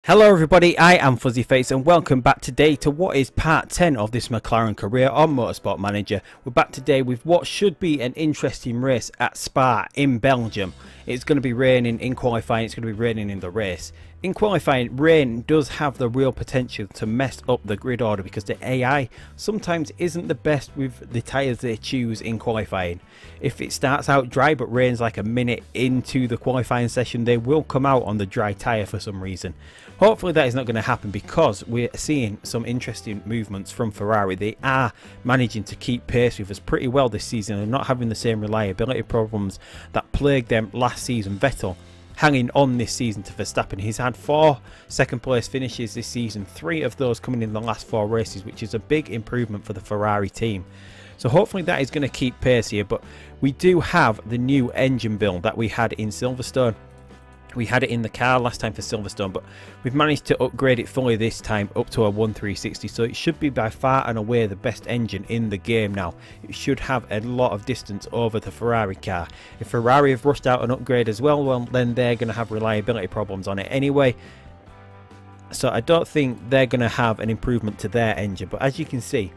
Hello everybody, I am Fuzzyface and welcome back today to what is part 10 of this McLaren career on Motorsport Manager. We're back today with what should be an interesting race at Spa in Belgium. It's going to be raining in qualifying, it's going to be raining in the race. In qualifying, rain does have the real potential to mess up the grid order because the AI sometimes isn't the best with the tyres they choose in qualifying. If it starts out dry but rains like a minute into the qualifying session, they will come out on the dry tyre for some reason. Hopefully that is not going to happen because we're seeing some interesting movements from Ferrari. They are managing to keep pace with us pretty well this season and not having the same reliability problems that plagued them last season. Vettel hanging on this season to Verstappen. He's had 4 second place finishes this season, 3 of those coming in the last 4 races, which is a big improvement for the Ferrari team. So hopefully that is going to keep pace here, but we do have the new engine build that we had in Silverstone. We had it in the car last time for Silverstone, but we've managed to upgrade it fully this time up to a 1360, so it should be by far and away the best engine in the game now. It should have a lot of distance over the Ferrari car. If Ferrari have rushed out an upgrade as well, then they're going to have reliability problems on it anyway. So I don't think they're going to have an improvement to their engine, but as you can see,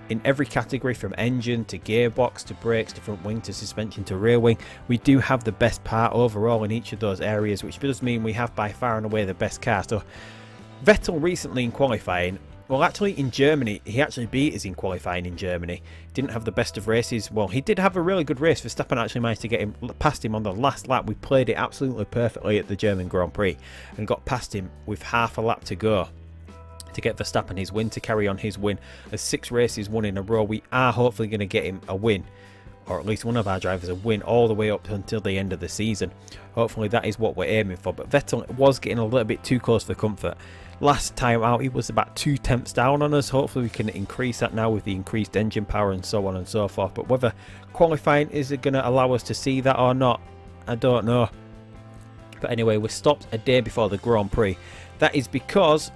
in every category from engine to gearbox to brakes to front wing to suspension to rear wing, we do have the best part overall in each of those areas, which does mean we have by far and away the best car. So Vettel recently in qualifying, well actually in Germany, he actually beat us in qualifying in Germany. Didn't have the best of races. Well, he did have a really good race. Verstappen actually managed to get him past him on the last lap. We played it absolutely perfectly at the German Grand Prix and got past him with half a lap to go to get Verstappen his win, to carry on his win. As 6 races won in a row, we are hopefully going to get him a win, or at least one of our drivers a win, all the way up until the end of the season. Hopefully that is what we're aiming for, but Vettel was getting a little bit too close for comfort. Last time out he was about 2 tenths down on us. Hopefully we can increase that now with the increased engine power and so on and so forth, but whether qualifying is going to allow us to see that or not, I don't know. But anyway, we're stopped a day before the Grand Prix. That is because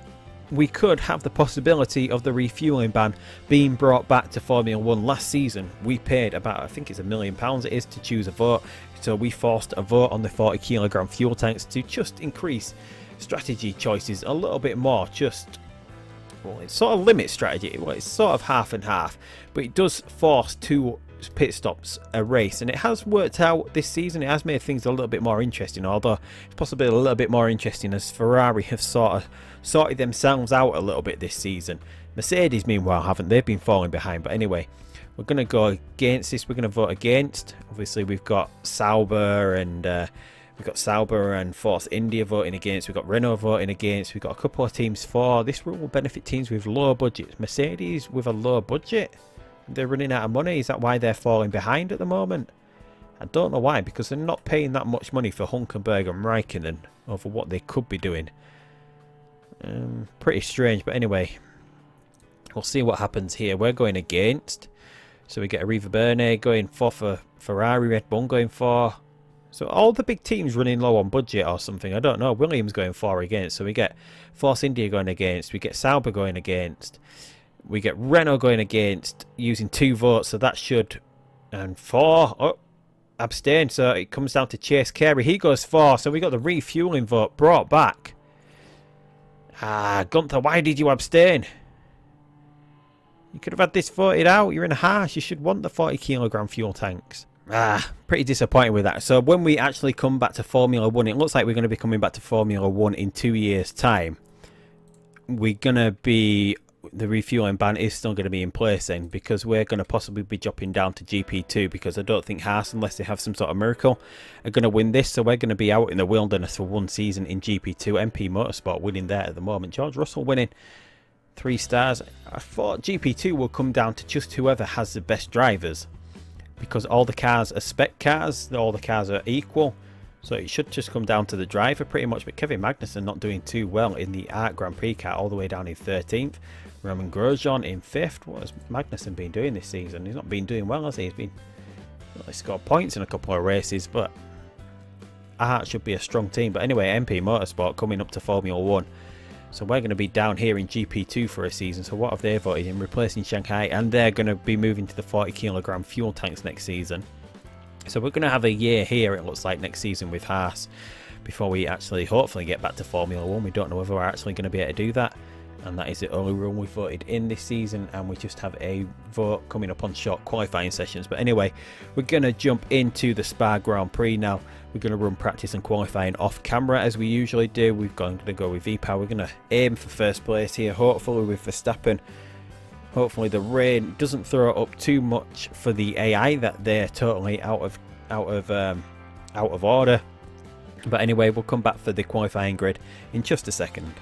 we could have the possibility of the refueling ban being brought back to Formula 1. Last season we paid about, I think it's £1 million it is, to choose a vote, so we forced a vote on the 40 kilogram fuel tanks to just increase strategy choices a little bit more. Just, well, it's sort of limit strategy, well, it's sort of half and half, but it does force 2 pit stops a race, and it has worked out this season. It has made things a little bit more interesting, although it's possibly a little bit more interesting as Ferrari have sort of sorted themselves out a little bit this season. Mercedes meanwhile haven't, they've been falling behind. But anyway, we're going to go against this, we're going to vote against. Obviously we've got Sauber and Force India voting against, we've got Renault voting against, we've got a couple of teams for. This rule will benefit teams with low budgets. Mercedes with a low budget, they're running out of money. Is that why they're falling behind at the moment? I don't know why, because they're not paying that much money for Hülkenberg and Raikkonen over what they could be doing. Pretty strange, but anyway, we'll see what happens here. We're going against, so we get a Riva Bene going for Ferrari, Red Bull going for. So all the big teams running low on budget or something, I don't know. Williams going for against, so we get Force India going against, we get Sauber going against, we get Renault going against using 2 votes, so that should, and 4, oh, abstain, so it comes down to Chase Carey, he goes for, so we got the refueling vote brought back. Ah, Gunther, why did you abstain? You could have had this voted out, you're in a harsh, you should want the 40 kilogram fuel tanks. Ah, pretty disappointed with that. So when we actually come back to Formula 1, it looks like we're going to be coming back to Formula 1 in 2 years' time. We're going to be, the refueling ban is still going to be in place then, because we're going to possibly be dropping down to GP2, because I don't think Haas, unless they have some sort of miracle, are going to win this. So we're going to be out in the wilderness for 1 season in GP2. MP Motorsport winning there at the moment. George Russell winning 3 stars. I thought GP2 will come down to just whoever has the best drivers, because all the cars are spec cars, all the cars are equal, so it should just come down to the driver pretty much. But Kevin Magnussen not doing too well in the Art Grand Prix car, all the way down in 13th. Roman Grosjean in 5th. What has Magnussen been doing this season? He's not been doing well, has he? He's been, well, he scored points in a couple of races, but Art should be a strong team. But anyway, MP Motorsport coming up to Formula 1. So we're going to be down here in GP2 for a season. So what have they voted in? Replacing Shanghai, and they're going to be moving to the 40 kilogram fuel tanks next season. So we're going to have a year here, it looks like, next season with Haas. before we actually hopefully get back to Formula 1. We don't know whether we're actually going to be able to do that, and that is the only rule we voted in this season, and we just have a vote coming up on short qualifying sessions. But anyway, we're going to jump into the Spa Grand Prix now. We're going to run practice and qualifying off camera as we usually do. We're going to go with V-Power. We're going to aim for first place here, hopefully with Verstappen. Hopefully the rain doesn't throw up too much for the AI, that they're totally out of order. But anyway, we'll come back for the qualifying grid in just a second.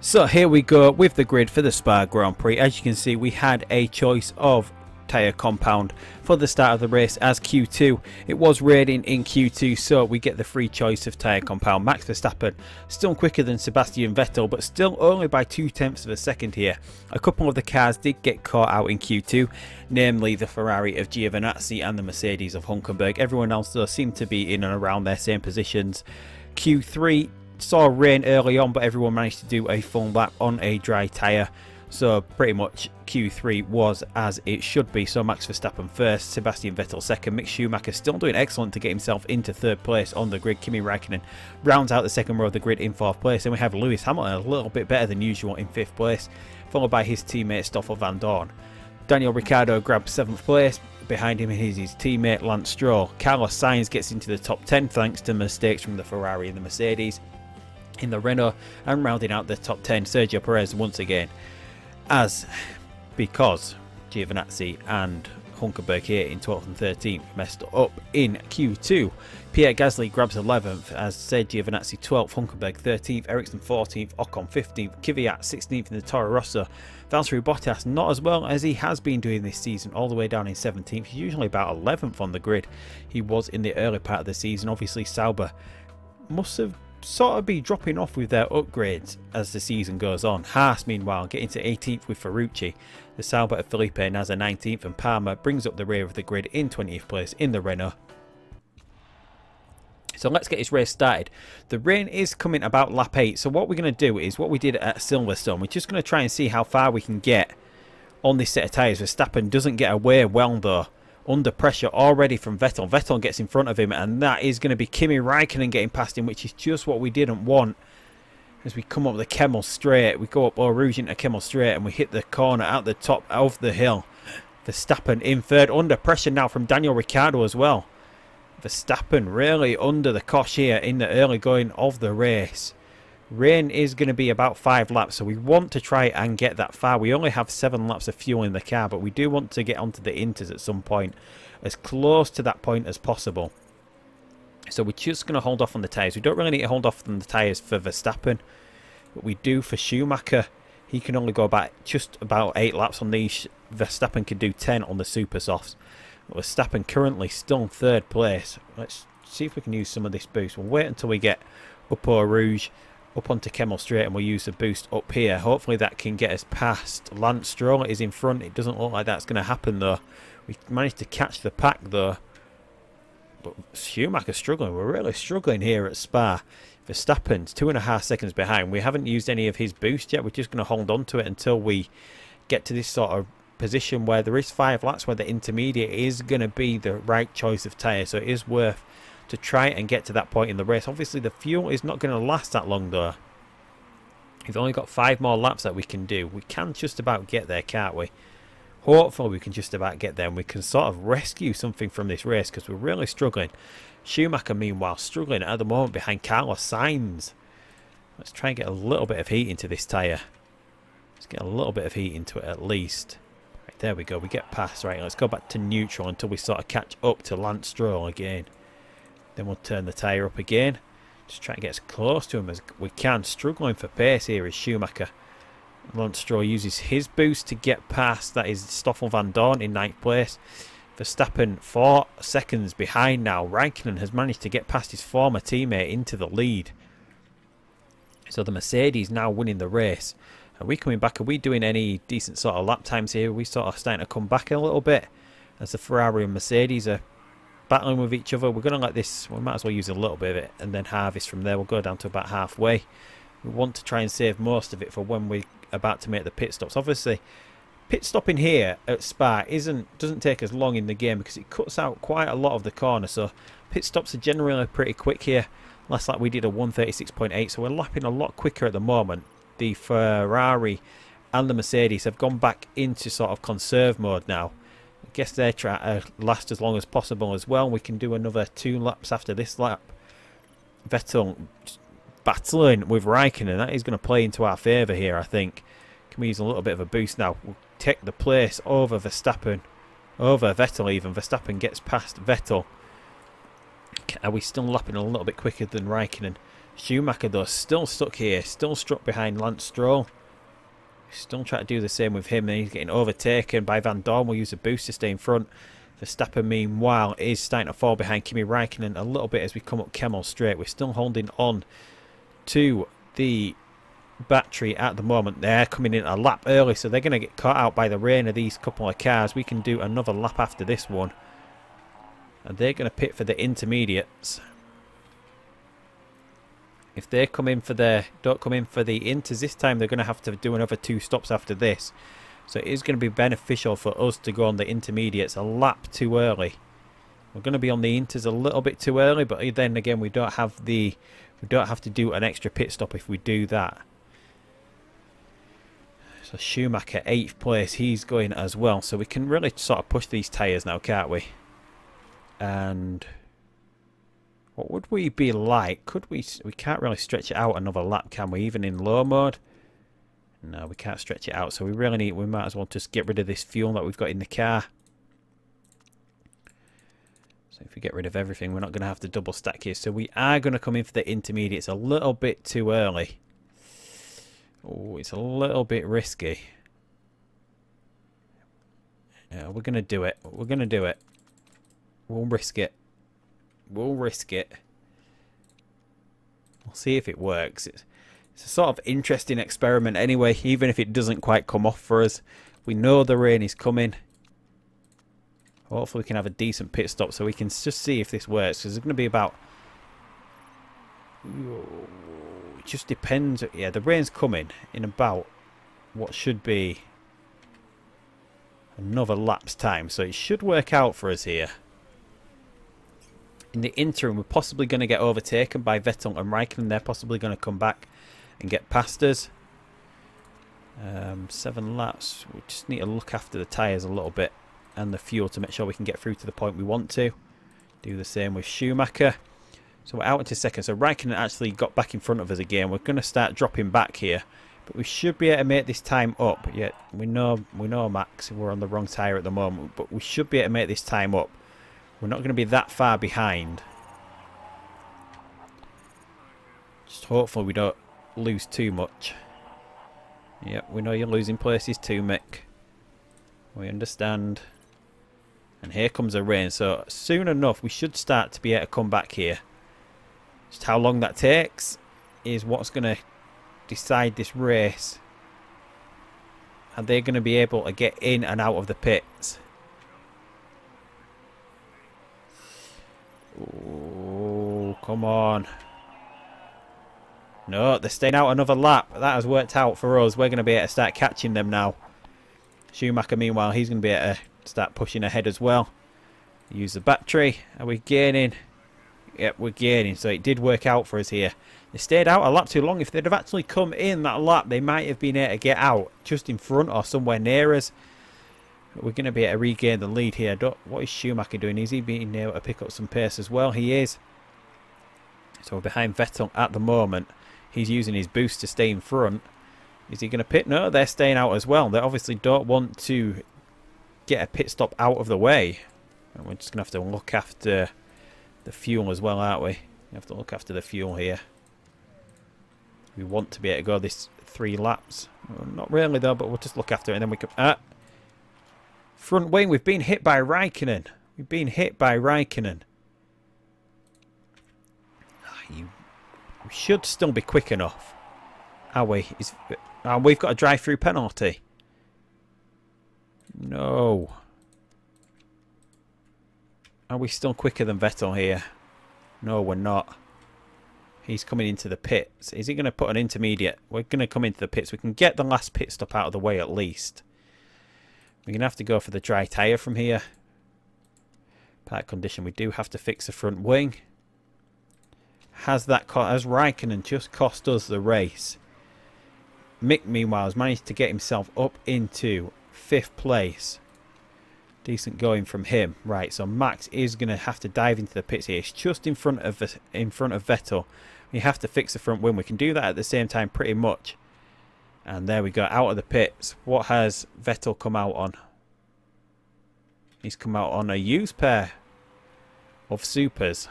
So here we go with the grid for the Spa Grand Prix. As you can see, we had a choice of tyre compound for the start of the race as Q2. It was raining in Q2, so we get the free choice of tyre compound. Max Verstappen still quicker than Sebastian Vettel, but still only by 0.2 of a second here. A couple of the cars did get caught out in Q2, namely the Ferrari of Giovinazzi and the Mercedes of Hulkenberg. Everyone else though seemed to be in and around their same positions. Q3 saw rain early on, but everyone managed to do a full lap on a dry tyre. So pretty much Q3 was as it should be. So Max Verstappen first, Sebastian Vettel second, Mick Schumacher still doing excellent to get himself into third place on the grid. Kimi Raikkonen rounds out the second row of the grid in fourth place. And we have Lewis Hamilton a little bit better than usual in fifth place, followed by his teammate Stoffel Van Dorn. Daniel Ricciardo grabs seventh place. Behind him is his teammate Lance Stroll. Carlos Sainz gets into the top 10 thanks to mistakes from the Ferrari and the Mercedes in the Renault, and rounding out the top 10 Sergio Perez once again, because Giovinazzi and Hulkenberg here in 12th and 13th messed up in Q2. Pierre Gasly grabs 11th, as said Giovinazzi 12th, Hulkenberg 13th, Ericsson 14th, Ocon 15th, Kvyat 16th in the Toro Rosso. Valtteri Bottas not as well as he has been doing this season, all the way down in 17th. He's usually about 11th on the grid. He was in the early part of the season. Obviously Sauber must have sort of be dropping off with their upgrades as the season goes on. Haas meanwhile getting to 18th with Ferrucci. The Sauber of Felipe Nasr 19th, and Palmer brings up the rear of the grid in 20th place in the Renault. So let's get this race started. The rain is coming about lap 8, so what we're going to do is what we did at Silverstone. We're just going to try and see how far we can get on this set of tyres. Verstappen doesn't get away well though, under pressure already from Vettel. Vettel gets in front of him, and that is going to be Kimi Raikkonen getting past him, which is just what we didn't want. As we come up the Kemmel Straight, we go up Eau Rouge into Kemmel Straight, and we hit the corner at the top of the hill. Verstappen in third, under pressure now from Daniel Ricciardo as well. Verstappen really under the cosh here in the early going of the race. Rain is going to be about 5 laps, so we want to try and get that far. We only have 7 laps of fuel in the car, but we do want to get onto the inters at some point, as close to that point as possible. So we're just going to hold off on the tyres. We don't really need to hold off on the tyres for Verstappen, but we do for Schumacher. He can only go back just about 8 laps on these. Verstappen can do 10 on the super softs. Verstappen currently still in third place. Let's see if we can use some of this boost. We'll wait until we get up Eau Rouge, up onto Kemmel Straight, and we'll use the boost up here. Hopefully that can get us past. Lance Stroll is in front. It doesn't look like that's going to happen though. We managed to catch the pack though, but Schumacher's struggling. We're really struggling here at Spa. Verstappen's 2.5 seconds behind. We haven't used any of his boost yet. We're just going to hold on to it until we get to this sort of position where there is 5 laps where the intermediate is going to be the right choice of tyre. So it is worth to try and get to that point in the race. Obviously the fuel is not going to last that long though. We've only got 5 more laps that we can do. We can just about get there, can't we? Hopefully we can just about get there, and we can sort of rescue something from this race, because we're really struggling. Schumacher meanwhile struggling at the moment behind Carlos Sainz. Let's try and get a little bit of heat into this tyre. Let's get a little bit of heat into it at least. Right, there we go. We get past. Right, let's go back to neutral until we sort of catch up to Lance Stroll again. Then we'll turn the tyre up again. Just try and get as close to him as we can. Struggling for pace here is Schumacher. Lance Stroll uses his boost to get past. That is Stoffel Van Dorn in 9th place. Verstappen 4 seconds behind now. Raikkonen has managed to get past his former teammate into the lead. So the Mercedes now winning the race. Are we coming back? Are we doing any decent sort of lap times here? Are we sort of starting to come back a little bit as the Ferrari and Mercedes are battling with each other? We're going to let this, we might as well use a little bit of it and then harvest from there. We'll go down to about halfway. We want to try and save most of it for when we're about to make the pit stops. Obviously, pit stopping here at Spa doesn't take as long in the game because it cuts out quite a lot of the corner. So pit stops are generally pretty quick here. Last lap we did a 1:36.8, so we're lapping a lot quicker at the moment. The Ferrari and the Mercedes have gone back into sort of conserve mode now. I guess they're trying to last as long as possible as well. We can do another 2 laps after this lap. Vettel battling with Raikkonen. That is going to play into our favour here, I think. Can we use a little bit of a boost now? We'll take the place over Verstappen. Over Vettel even. Verstappen gets past Vettel. Are we still lapping a little bit quicker than Raikkonen? Schumacher though, still stuck here. Still struck behind Lance Stroll. Still trying to do the same with him. And he's getting overtaken by Van Dorn. We'll use a boost to stay in front. Verstappen, meanwhile, is starting to fall behind Kimi Raikkonen a little bit as we come up Kemmel Straight. We're still holding on to the battery at the moment. They're coming in a lap early, so they're going to get caught out by the rain of these couple of cars. We can do another lap after this one. And they're going to pit for the intermediates. If they come in for their, don't come in for the inters this time, they're going to have to do another 2 stops after this. So it is going to be beneficial for us to go on the intermediates a lap too early. We're going to be on the inters a little bit too early, but then again we don't have to do an extra pit stop if we do that. So Schumacher 8th place, he's going as well. So we can really sort of push these tyres now, can't we? And what would we be like? Could we can't really stretch it out another lap, can we? Even in low mode? No, we can't stretch it out. So we might as well just get rid of this fuel that we've got in the car. So if we get rid of everything, we're not going to have to double stack here. So we are going to come in for the intermediates a little bit too early. Oh, it's a little bit risky. Yeah, we're going to do it. We're going to do it. We'll risk it. We'll risk it. We'll see if it works. It's a sort of interesting experiment anyway, even if it doesn't quite come off for us. We know the rain is coming. Hopefully we can have a decent pit stop so we can just see if this works. Because there's going to be about... It just depends. Yeah, the rain's coming in about what should be another lap's time. So it should work out for us here. In the interim, we're possibly going to get overtaken by Vettel and Raikkonen. They're possibly going to come back and get past us. 7 laps. We just need to look after the tyres a little bit and the fuel to make sure we can get through to the point we want to. Do the same with Schumacher. So we're out into second. So Raikkonen actually got back in front of us again. We're going to start dropping back here. But we should be able to make this time up. Yeah, we know Max, we're on the wrong tyre at the moment. But we should be able to make this time up. We're not going to be that far behind. Just hopefully we don't lose too much. Yep, we know you're losing places too, Mick. We understand. And here comes the rain. So soon enough we should start to be able to come back here. Just how long that takes is what's going to decide this race. Are they going to be able to get in and out of the pits? Oh, come on. No, they're staying out another lap. That has worked out for us. We're going to be able to start catching them now. Schumacher, meanwhile, he's going to be able to start pushing ahead as well. Use the battery. Are we gaining? Yep, we're gaining. So it did work out for us here. They stayed out a lap too long. If they'd have actually come in that lap, they might have been able to get out just in front or somewhere near us. But we're going to be able to regain the lead here. What is Schumacher doing? Is he being able to pick up some pace as well? He is. So we're behind Vettel at the moment. He's using his boost to stay in front. Is he going to pit? No, they're staying out as well. They obviously don't want to get a pit stop out of the way. And we're just going to have to look after the fuel as well, aren't we? We have to look after the fuel here. We want to be able to go this 3 laps. Well, not really though, but we'll just look after it and then we can... front wing, we've been hit by Raikkonen. We've been hit by Raikkonen. We should still be quick enough. Are we? We've got a drive-through penalty. No. Are we still quicker than Vettel here? No, we're not. He's coming into the pits. Is he going to put an intermediate? We're going to come into the pits. We can get the last pit stop out of the way at least. We're going to have to go for the dry tyre from here. Part condition, we do have to fix the front wing. has Raikkonen just cost us the race? Mick, meanwhile, has managed to get himself up into 5th place. Decent going from him. Right, so Max is going to have to dive into the pits here. It's just in front of Vettel. We have to fix the front wing. We can do that at the same time pretty much. And there we go, out of the pits. What has Vettel come out on? He's come out on a used pair of supers.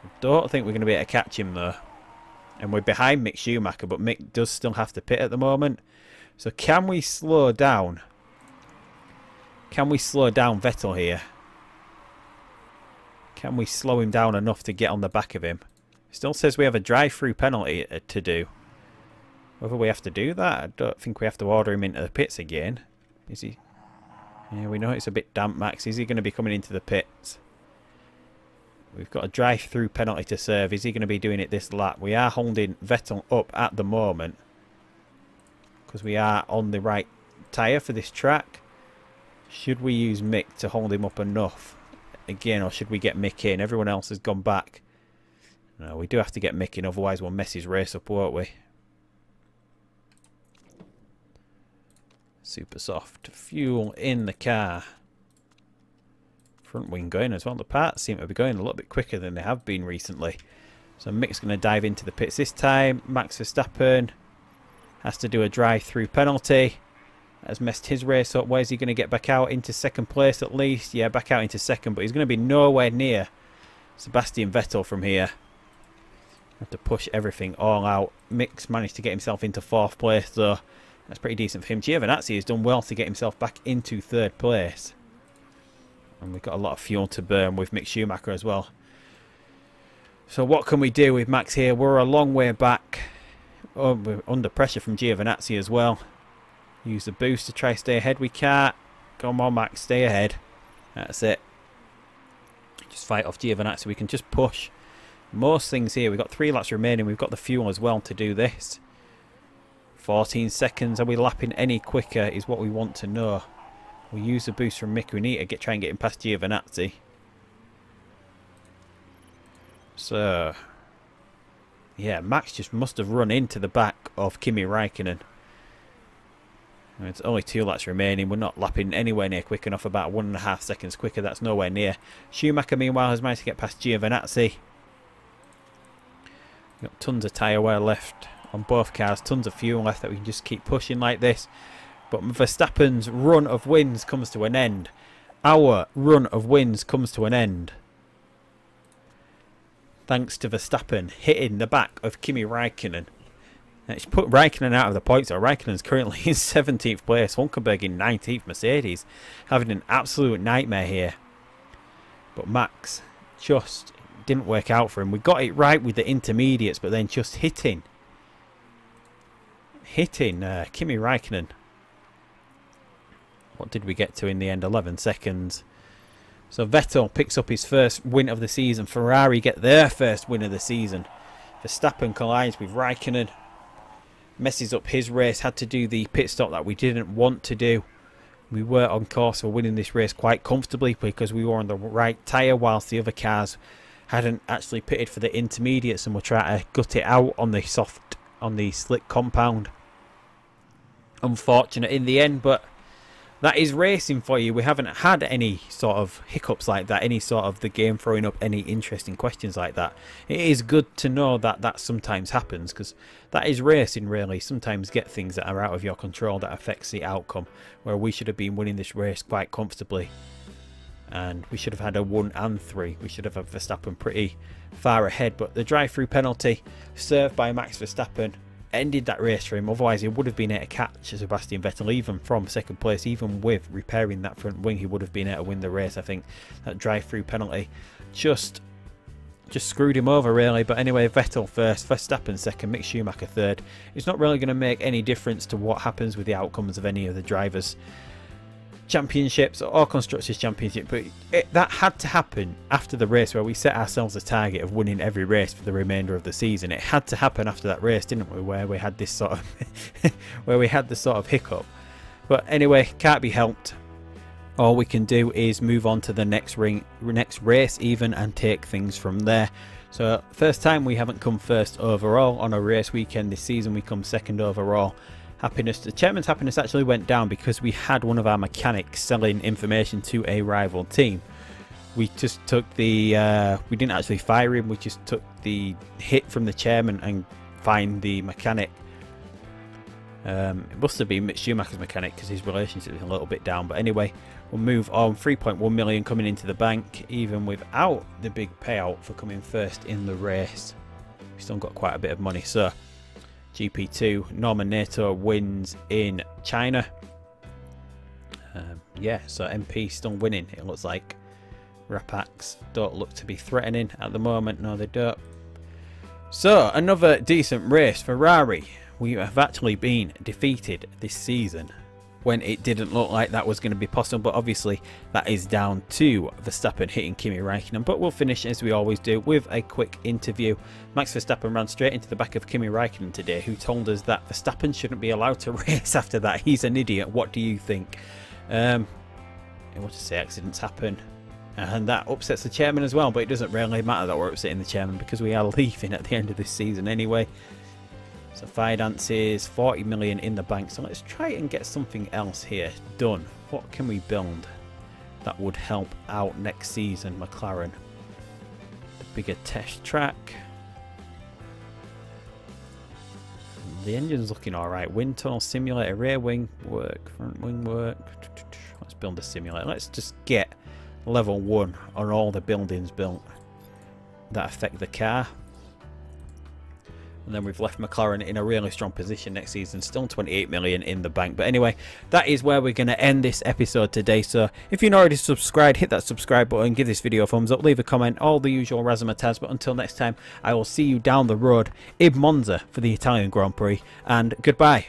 I don't think we're going to be able to catch him though. And we're behind Mick Schumacher, but Mick does still have to pit at the moment. So can we slow down? Can we slow down Vettel here? Can we slow him down enough to get on the back of him? Still says we have a drive-through penalty to do. Whether we have to do that, I don't think we have to order him into the pits again. Is he? Yeah, we know it's a bit damp, Max. Is he going to be coming into the pits? We've got a drive-through penalty to serve. Is he going to be doing it this lap? We are holding Vettel up at the moment, because we are on the right tyre for this track. Should we use Mick to hold him up enough again, or should we get Mick in? Everyone else has gone back. No, we do have to get Mick in, otherwise we'll mess his race up, won't we? Super soft. Fuel in the car. Front wing going as well. The parts seem to be going a little bit quicker than they have been recently. So Mick's going to dive into the pits this time. Max Verstappen has to do a drive-through penalty. Has messed his race up. Where's he going to get back out? Into 2nd place at least. Yeah, back out into 2nd, but he's going to be nowhere near Sebastian Vettel from here. Have to push everything all out. Mick's managed to get himself into 4th place though. That's pretty decent for him. Giovinazzi has done well to get himself back into 3rd place. And we've got a lot of fuel to burn with Mick Schumacher as well. So what can we do with Max here? We're a long way back. Oh, we're under pressure from Giovinazzi as well. Use the boost to try to stay ahead. We can't. Come on, Max, stay ahead. That's it. Just fight off Giovinazzi. We can just push most things here. We've got 3 laps remaining. We've got the fuel as well to do this. 14 seconds. Are we lapping any quicker is what we want to know. We'll use the boost from Mick. We need to try and get him past Giovinazzi. So, yeah, Max just must have run into the back of Kimi Raikkonen. It's only 2 laps remaining. We're not lapping anywhere near quick enough. About 1.5 seconds quicker. That's nowhere near. Schumacher, meanwhile, has managed to get past Giovinazzi. We've got tons of tyre wear left on both cars. Tons of fuel left that we can just keep pushing like this. But Verstappen's run of wins comes to an end. Our run of wins comes to an end. Thanks to Verstappen hitting the back of Kimi Raikkonen. It's put Raikkonen out of the points. So Raikkonen's currently in 17th place. Hulkenberg in 19th. Mercedes having an absolute nightmare here. But Max just didn't work out for him. We got it right with the intermediates, but then just hitting Kimi Raikkonen. What did we get to in the end? 11 seconds. So Vettel picks up his first win of the season. Ferrari get their first win of the season. Verstappen collides with Raikkonen. Messes up his race. Had to do the pit stop that we didn't want to do. We were on course for winning this race quite comfortably because we were on the right tyre whilst the other cars hadn't actually pitted for the intermediates and were trying to gut it out on the slick compound. Unfortunate in the end, but that is racing for you. We haven't had any sort of hiccups like that, any sort of the game throwing up any interesting questions like that. It is good to know that that sometimes happens, because that is racing really. Sometimes get things that are out of your control that affects the outcome, where we should have been winning this race quite comfortably. And we should have had a 1 and 3. We should have had Verstappen pretty far ahead, but the drive-through penalty served by Max Verstappen ended that race for him. Otherwise, he would have been able to catch Sebastian Vettel even from 2nd place. Even with repairing that front wing, he would have been able to win the race. I think that drive-through penalty just screwed him over really. But anyway, Vettel first, Verstappen second, Mick Schumacher third. It's not really going to make any difference to what happens with the outcomes of any of the drivers' championships or constructors championship, but that had to happen after the race where we set ourselves a target of winning every race for the remainder of the season. It had to happen after that race, didn't we, where we had this sort of where we had this sort of hiccup. But anyway, can't be helped. all we can do is move on to the next race even, and take things from there. So first time we haven't come first overall on a race weekend this season. We come second overall. The chairman's happiness actually went down because we had one of our mechanics selling information to a rival team. We just took the we didn't actually fire him, we just took the hit from the chairman and fined the mechanic. It must have been Mick Schumacher's mechanic because his relationship is a little bit down, but anyway, we'll move on. 3.1 million coming into the bank even without the big payout for coming first in the race. We've still got quite a bit of money. So GP2, Norman Nato wins in China. Yeah, so MP still winning, it looks like. Rapax don't look to be threatening at the moment. No, they don't. So another decent race. Ferrari, we have actually been defeated this season when it didn't look like that was going to be possible, but obviously that is down to Verstappen hitting Kimi Raikkonen. But we'll finish, as we always do, with a quick interview. Max Verstappen ran straight into the back of Kimi Raikkonen today, who told us that Verstappen shouldn't be allowed to race after that. He's an idiot. What do you think? I want to say accidents happen, and that upsets the chairman as well, but it doesn't really matter that we're upsetting the chairman because we are leaving at the end of this season anyway. So finances, 40 million in the bank. So let's try and get something else here done. What can we build that would help out next season, McLaren? The bigger test track. The engine's looking alright. Wind tunnel simulator, rear wing work, front wing work. Let's build a simulator. Let's just get level 1 on all the buildings built that affect the car. And then we've left McLaren in a really strong position next season, still 28 million in the bank. But anyway, that is where we're going to end this episode today. So if you're not already subscribed, hit that subscribe button, give this video a thumbs up, leave a comment, all the usual razzmatazz. But until next time, I will see you down the road in Monza for the Italian Grand Prix, and goodbye.